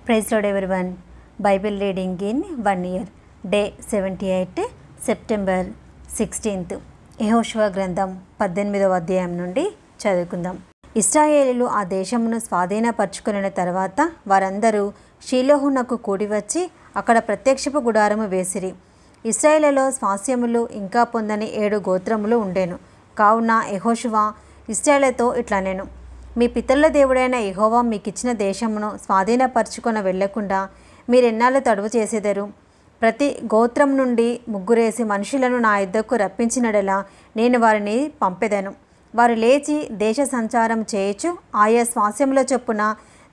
Praise Lord everyone. Bible reading in 1 year, day 78, September 16. యెహోషువ గ్రంథం 18వ అధ్యాయం నుండి చదువుకుందాం. ఇశ్రాయేలీలు ఆ దేశమును స్వాధీనపరచుకున్న తర్వాత వారందరూ షీలోహునకు కూడి వచ్చి అక్కడ ప్రత్యక్షపు గుడారము వేసిరి. ఇశ్రాయేలులో స్వాస్యములు ఇంకా పొందని 7 గోత్రములు ఉండేను. కావున యెహోషువ ఇశ్రాయేలుతో ఇట్లనెను, మీ పితరుల దేవుడైన యెహోవా మీకిచ్చిన దేశమును స్వాధీనపరచుకొని వెళ్లకుండా మీరెన్నాళ్ళు తడువు చేసేదరు? ప్రతి గోత్రం నుండి 3 మనుషులను నా యుద్ధకు రప్పించినడలా నేను వారిని పంపెదను. వారు లేచి దేశ సంచారం చేయుచు ఆయా స్వాస్యముల చొప్పున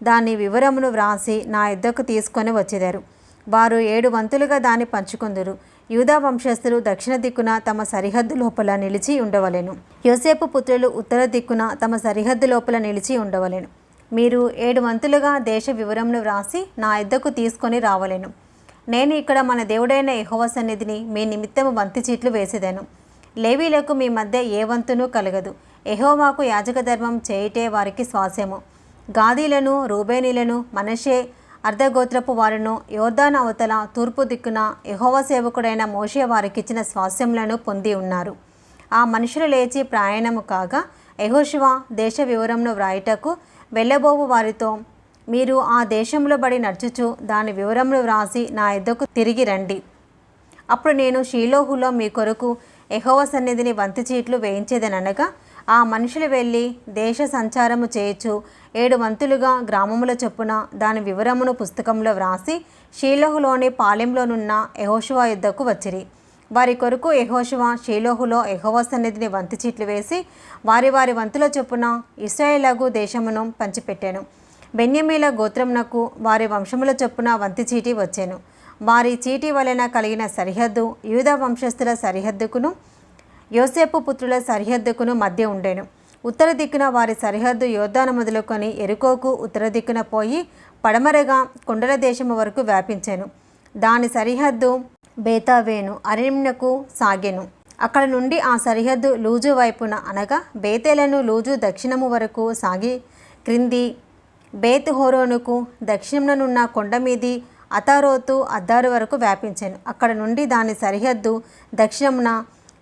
దాని వివరమును వ్రాసి నా యుద్ధకు తీసుకొని వచ్చేదారు. వారు 7 వంతులుగా దాన్ని పంచుకొందురు. యూదా వంశస్థులు దక్షిణ దిక్కున తమ సరిహద్దు లోపల నిలిచి ఉండవలెను. యోసేపు పుత్రులు ఉత్తర దిక్కున తమ సరిహద్దు లోపల నిలిచి ఉండవలెను. మీరు 7 వంతులుగా దేశ వివరమును వ్రాసి నా యుద్ధకు తీసుకొని రావలెను. నేను ఇక్కడ మన దేవుడైన యెహోవా సన్నిధిని మీ నిమిత్తము వంతి చీట్లు వేసేదను. లేవీలకు మీ మధ్య ఏ వంతును కలగదు. యెహోవాకు యాజక ధర్మం చేయుటే వారికి స్వాస్యము. గాదీలను, రూబేనీలను, మనషే అర్ధగోత్రపు వారును యోర్దాను అవతల తూర్పు దిక్కున యెహోవా సేవకుడైన మోషే వారికిచ్చిన స్వాస్యములను పొంది ఉన్నారు. ఆ మనుషులు లేచి ప్రయాణము కాగా యెహోషువ దేశ వివరమును వ్రాయుటకు వెళ్ళబోవు వారితో, మీరు ఆ దేశంలో బడి నడుచుచు దాని వివరమును వ్రాసి నా యుద్ధకు తిరిగి రండి. అప్పుడు నేను షీలోహులో మీ కొరకు యెహోవా సన్నిధిని వంతి చీట్లు వేయించేదనగా, ఆ మనుషులు వెళ్ళి దేశ సంచారము చేయొచ్చు 7 వంతులుగా గ్రామముల చొప్పున దాని వివరమును పుస్తకంలో వ్రాసి షీలోహులోని పాలెంలోనున్న యెహోషువ యుద్ధకు వచ్చిరి. వారి కొరకు యెహోషువ షీలోహులో యెహోవా సన్నిధిని వంతి చీట్లు వేసి వారి వారి వంతుల చొప్పున ఇశ్రాయేలు దేశమును పంచిపెట్టాను. బెన్యామీల గోత్రమునకు వారి వంశముల చొప్పున వంతి చీటి వచ్చాను. వారి చీటి వలన కలిగిన సరిహద్దు యూదా వంశస్థుల సరిహద్దుకును యోసేపు పుత్రుల సరిహద్దుకును మధ్య ఉండేను. ఉత్తర దిక్కున వారి సరిహద్దు యోర్దాను మొదలుకొని ఎరుకోకు ఉత్తర దిక్కున పోయి పడమరగా కొండల దేశము వరకు వ్యాపించాను. దాని సరిహద్దు బేతావేను అరణ్యమునకు సాగెను. అక్కడ నుండి ఆ సరిహద్దు లూజు వైపున అనగా బేతేలను లూజు దక్షిణము వరకు సాగి క్రింది బేత్ హోరోనుకు దక్షిణమునున్న కొండ మీది అతారోతు అద్దారు వరకు వ్యాపించాను. అక్కడ నుండి దాని సరిహద్దు దక్షిణమున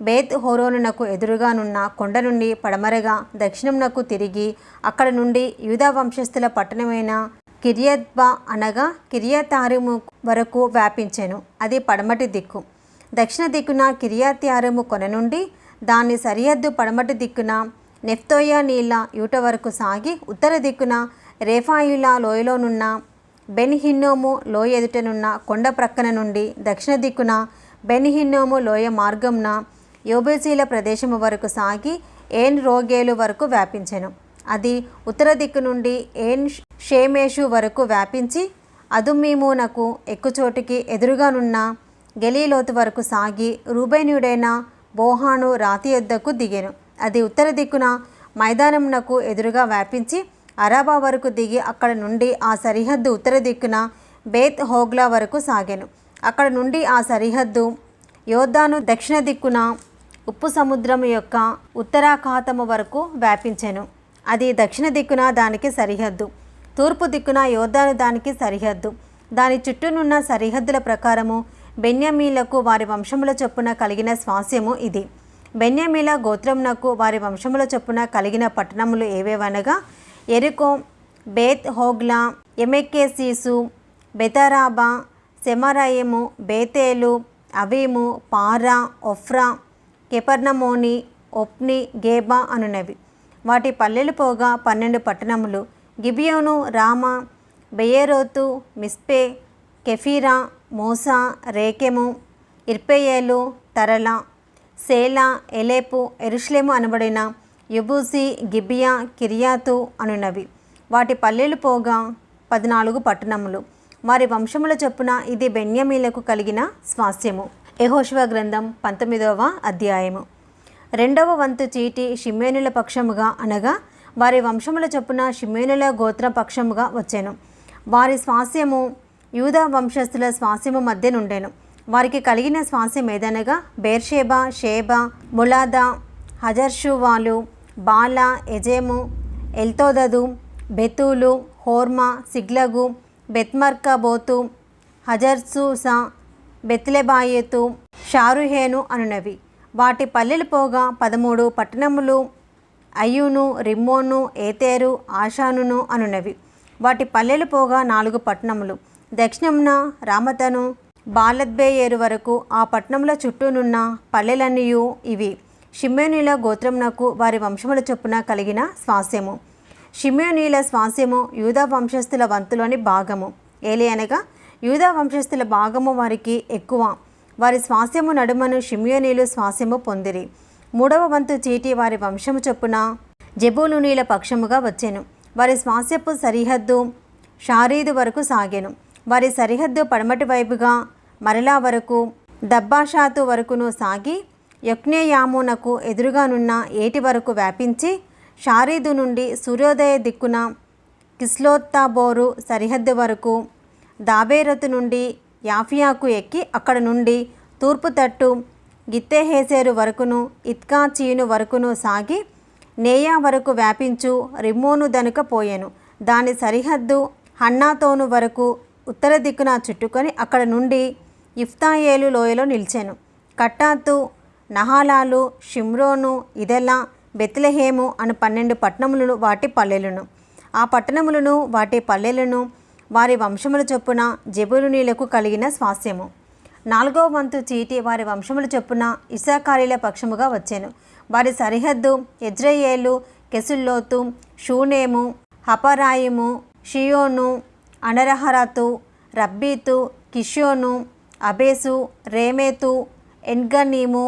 బేత్ హోరోనునకు ఎదురుగానున్న కొండ నుండి పడమరగా దక్షిణమునకు తిరిగి అక్కడ నుండి యూదా వంశస్థుల పట్టణమైన కిర్యత్బా అనగా కిర్యతారిము వరకు వ్యాపించాను. అది పడమటి దిక్కు. దక్షిణ దిక్కున కిర్యత్యారిము కొన నుండి దాని సరిహద్దు పడమటి దిక్కున నెఫ్తోయ నీళ్ళ యూట వరకు సాగి ఉత్తర దిక్కున రేఫాయిల లోయలోనున్న బెన్ హిన్నోము లోయ ఎదుటనున్న కొండ ప్రక్కన నుండి దక్షిణ దిక్కున బెన్ హిన్నోము లోయ మార్గంన యోబేసీల ప్రదేశము వరకు సాగి ఏన్ రోగేలు వరకు వ్యాపించెను. అది ఉత్తర దిక్కు నుండి ఏన్ షేమేషు వరకు వ్యాపించి అదుమ్మీమునకు ఎక్కుచోటికి ఎదురుగానున్న గెలీలోతు వరకు సాగి రూబేనీయుడైన బోహాను రాతి యొద్దకు దిగెను. అది ఉత్తర దిక్కున మైదానమునకు ఎదురుగా వ్యాపించి అరాబా వరకు దిగి అక్కడ నుండి ఆ సరిహద్దు ఉత్తర దిక్కున బేత్ హోగ్లా వరకు సాగెను. అక్కడ నుండి ఆ సరిహద్దు యోర్దాను దక్షిణ దిక్కున ఉప్పు సముద్రము యొక్క ఉత్తరాఖాతము వరకు వ్యాపించెను. అది దక్షిణ దిక్కున దానికి సరిహద్దు. తూర్పు దిక్కున యోర్దాను దానికి సరిహద్దు. దాని చుట్టూనున్న సరిహద్దుల ప్రకారము బెన్యామీలకు వారి వంశముల చొప్పున కలిగిన స్వాస్యము ఇది. బెన్యామీల గోత్రమునకు వారి వంశముల చొప్పున కలిగిన పట్టణములు ఏవేవనగా ఎరికో, బేత్ హోగ్లా, ఎమెక్కేసీసు, బెతరాబా, సెమరాయిము, బేతేలు, అవీము, పారా, ఒఫ్రా, కెపర్నమోని, ఒప్ని, గేబా అనునవి. వాటి పల్లెలు పోగా 12 పట్టణములు. గిబియోను, రామా, బెయేరోతు, మిస్పే, కెఫీరా, మోసా, రేకెము, ఇర్పెయేలు, తరలా, సేలా, ఎలేపు, యెరూషలేము అనబడిన యెబూసి, గిబియా, కిర్యాతు అనునవి. వాటి పల్లెలు పోగా 14 పట్టణములు. వారి వంశముల చొప్పున ఇది బెన్యామీలకు కలిగిన స్వాస్యము. యెహోషువ గ్రంథం 19వ అధ్యాయము. 2వ వంతు చీటి షిమ్యోనుల పక్షముగా అనగా వారి వంశముల చొప్పున షిమ్యోనుల గోత్ర పక్షముగా వచ్చెను. వారి స్వాస్యము యూదా వంశస్థుల స్వాస్యము మధ్య నుండెను. వారికి కలిగిన స్వాస్యం ఏదనగా బేర్షేబా, షేబా, ములాదా, హజర్షువాలు, బాలా, ఎజేము, ఎల్తోదదు, బెతూలు, హోర్మా, సిగ్లగు, బెత్మర్కబోతు, హజర్సూసా, బెత్లెబాయెతు, షారుహేను అనునవి. వాటి పల్లెలు పోగా 13 పట్టణములు అయ్యూను, రిమ్మోను, ఏతేరు, ఆషానును అనునవి. వాటి పల్లెలు పోగా 4 పట్టణములు. దక్షిణమున రామతను బాలద్బేయేరు వరకు ఆ పట్టణముల చుట్టూనున్న పల్లెలన్నీయు ఇవి. షిమ్యోనీల గోత్రమునకు వారి వంశముల చొప్పున కలిగిన స్వాస్యము. షిమ్యోనీల స్వాస్యము యూదా వంశస్థుల వంతులోని భాగము. ఏలియనగా యూదా వంశస్థుల భాగము వారికి ఎక్కువ. వారి స్వాస్యము నడుమను షిమ్యోనీలు స్వాస్యము పొందిరి. 3వ వంతు చీటి వారి వంశము చొప్పున జెబూలూనీల పక్షముగా వచ్చెను. వారి స్వాస్యపు సరిహద్దు షారీదు వరకు సాగెను. వారి సరిహద్దు పడమటి వైపుగా మరలా వరకు దబ్బాషాతు వరకును సాగి యొక్నెయామునకు ఎదురుగానున్న ఏటి వరకు వ్యాపించి షారీదు నుండి సూర్యోదయ దిక్కున కిస్లోత్తాబోరు సరిహద్దు వరకు దాబేరతు నుండి యాఫియాకు ఎక్కి అక్కడ నుండి తూర్పు తట్టు గిత్తెహేసెరు వరకును ఇత్కాచీను వరకును సాగి నేయా వరకు వ్యాపించు రిమ్మోను దనుక పోయెను. దాని సరిహద్దు హన్నాతోను వరకు ఉత్తర దిక్కున చుట్టుకొని అక్కడ నుండి ఇఫ్తాయేలు లోయలో నిలిచెను. కట్టాతు, నహాలాలు, షిమ్రోను, ఇదెలా, బెత్లెహేము అను 12 పట్టణములను వాటి పల్లెలను. ఆ పట్టణములను వాటి పల్లెలను వారి వంశముల చొప్పున జెబూలూనీలకు కలిగిన స్వాస్యము. 4వ వంతు చీటి వారి వంశముల చొప్పున ఇశ్శాఖారీల పక్షముగా వచ్చెను. వారి సరిహద్దు యెజ్రెయేలు, కెసుల్లోతు, షూనేము, హపరాయిము, షియోను, అనరహరతు, రబ్బీతు, కిషోను, అబేసు, రేమేతు, ఎన్గనీము,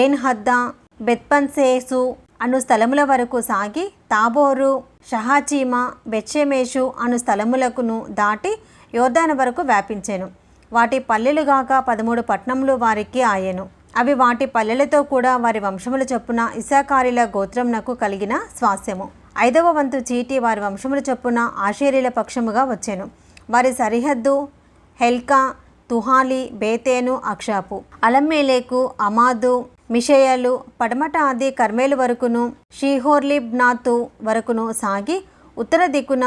ఏన్హద్దా, బెత్పన్సేసు అను స్థలముల వరకు సాగి తాబోరు, షహాచీమా, బెత్షెమేషు అను స్థలములకును దాటి యోర్దాను వరకు వ్యాపించెను. వాటి పల్లెలుగాక 13 పట్టణములు వారికి ఆయెను. అవి వాటి పల్లెలతో కూడా వారి వంశముల చొప్పున ఇశ్శాఖారీల గోత్రమునకు కలిగిన స్వాస్యము. 5వ వంతు చీటి వారి వంశముల చొప్పున ఆషేరీల పక్షముగా వచ్చెను. వారి సరిహద్దు హెల్కా, తుహాలి, బేతేను, అక్షాపు, అలమ్మేలేకు, అమాదు, మిషేయలు పడమట ఆది కర్మేలు వరకును షీహోర్లిబ్నాతు వరకును సాగి ఉత్తర దిక్కున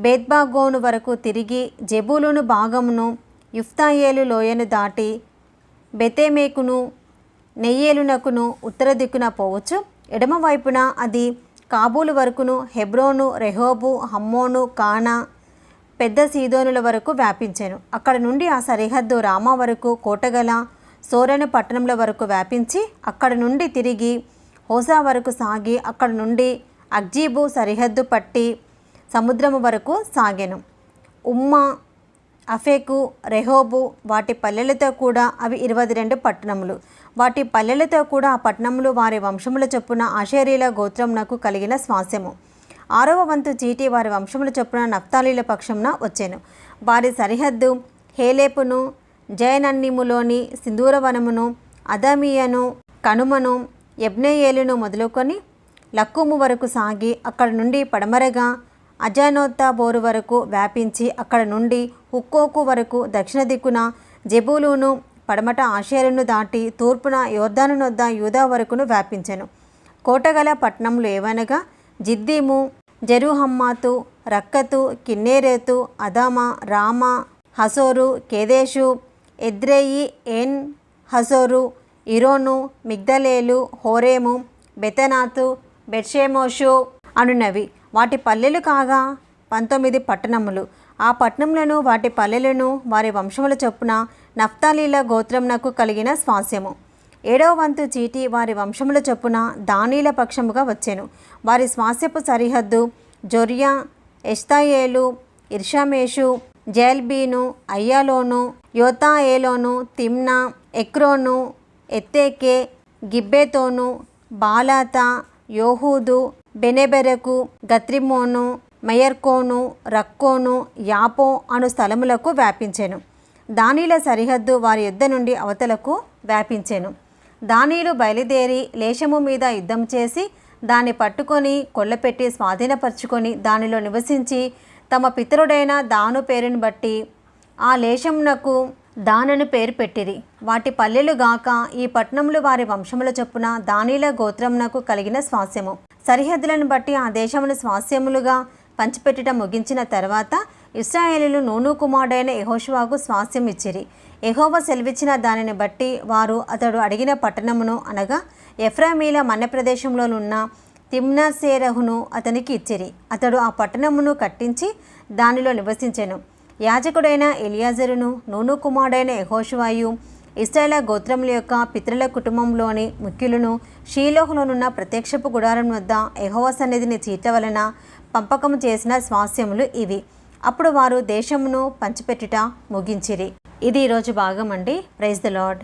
బేత్బాగోను వరకు తిరిగి జెబూలూను భాగమును ఇఫ్తాయేలు లోయను దాటి బెతేమేకును నెయ్యేలునకును ఉత్తర దిక్కున పోవచ్చు. ఎడమవైపున అది కాబూలు వరకును హెబ్రోను, రెహోబు, హమ్మోను, కానా, పెద్ద సీదోనుల వరకు వ్యాపించెను. అక్కడ నుండి ఆ సరిహద్దు రామా వరకు కోటగల సోరెను పట్టణముల వరకు వ్యాపించి అక్కడ నుండి తిరిగి హోసా వరకు సాగి అక్కడ నుండి అగ్జీబు సరిహద్దు పట్టి సముద్రము వరకు సాగెను. ఉమ్మా, అఫేకు, రెహోబు వాటి పల్లెలతో కూడా అవి 22 పట్టణములు. వాటి పల్లెలతో కూడా ఆ పట్టణములు వారి వంశముల చొప్పున ఆషేరీల గోత్రమునకు కలిగిన స్వాస్యము. 6వ వంతు చీటి వారి వంశముల చొప్పున నఫ్తాలీల పక్షమున వచ్చెను. వారి సరిహద్దు హేలేపును, జయనన్నీములోని సింధూరవనమును, అదమీయను, కనుమను, యబ్నెయేలును మొదలుకొని లక్కుము వరకు సాగి అక్కడ నుండి పడమరగా అజానోత్తాబోరు వరకు వ్యాపించి అక్కడ నుండి హుక్కోకు వరకు దక్షిణ దిక్కున జెబూలూను పడమట ఆషేరును దాటి తూర్పున యోర్దాను నొద్ద యూదా వరకును వ్యాపించెను. కోటగల పట్టణములు ఏవనగా Ziddim, జెరుహమ్మాతు, Rakkath, కిన్నెరేతు, Adama, Rama, హసోరు, కేదేషు, Edrei, ఏన్ హసోరు, ఇరోను, మిగ్దలేలు, హోరేము, బెతనాతు, బెత్షెమోషు అనునవి. వాటి పల్లెలు కాగా 19 పట్టణములు. ఆ పట్టణములను వాటి పల్లెలను వారి వంశముల చొప్పున నఫ్తాలీల గోత్రమునకు కలిగిన స్వాస్యము. 7వ వంతు చీటి వారి వంశముల చొప్పున దానీల పక్షముగా వచ్చెను. వారి స్వాస్యపు సరిహద్దు జొర్యా, ఎష్తాయేలు, ఇర్షామేషు, జేల్బీను, అయ్యాలోను, యోతాయేలోను, తిమ్నా, ఎక్రోను, ఎత్తేకే, గిబ్బెతోను, బాలాతా, యోహూదు, బెనెబెరకు, గత్రిమోను, మెయర్కోను, రక్కోను, యాపో అను స్థలములకు వ్యాపించెను. దానీల సరిహద్దు వారి యుద్ధ నుండి అవతలకు వ్యాపించెను. దానీలు బయలుదేరి లేషము మీద యుద్ధం చేసి దాన్ని పట్టుకొని కొల్లపెట్టి స్వాధీనపరుచుకొని దానిలో నివసించి తమ పితరుడైన దాను పేరుని బట్టి ఆ లేషమునకు దానను పేరు పెట్టిరి. వాటి పల్లెలు గాక ఈ పట్టణములు వారి వంశముల చొప్పున దానీల గోత్రమునకు కలిగిన స్వాస్యము. సరిహద్దులను బట్టి ఆ దేశమును స్వాస్యములుగా పంచిపెట్టడం ముగించిన తర్వాత ఇశ్రాయేలీయులు నూను కుమారుడైన యెహోషువకు స్వాస్థ్యం ఇచ్చిరి. యెహోవా సెలవిచ్చిన దానిని బట్టి వారు అతడు అడిగిన పట్టణమును అనగా ఎఫ్రామీల మన్య ప్రదేశంలోనున్న తిమ్నాసేరహును అతనికి ఇచ్చిరి. అతడు ఆ పట్టణమును కట్టించి దానిలో నివసించెను. యాజకుడైన ఎలియాజరును నూను కుమారుడైన యెహోషువయు ఇశ్రాయేలు గోత్రముల యొక్క పితరుల కుటుంబంలోని ముఖ్యులను షీలోహులోనున్న ప్రత్యక్షపు గుడారం వద్ద యెహోవా సన్నిధిని చీట్ల వలన పంపకము చేసిన స్వాస్థ్యములు ఇవి. అప్పుడు వారు దేశమును పంచిపెట్టుట ముగించిరి. ఇది ఈరోజు భాగం అండి. Praise the lord.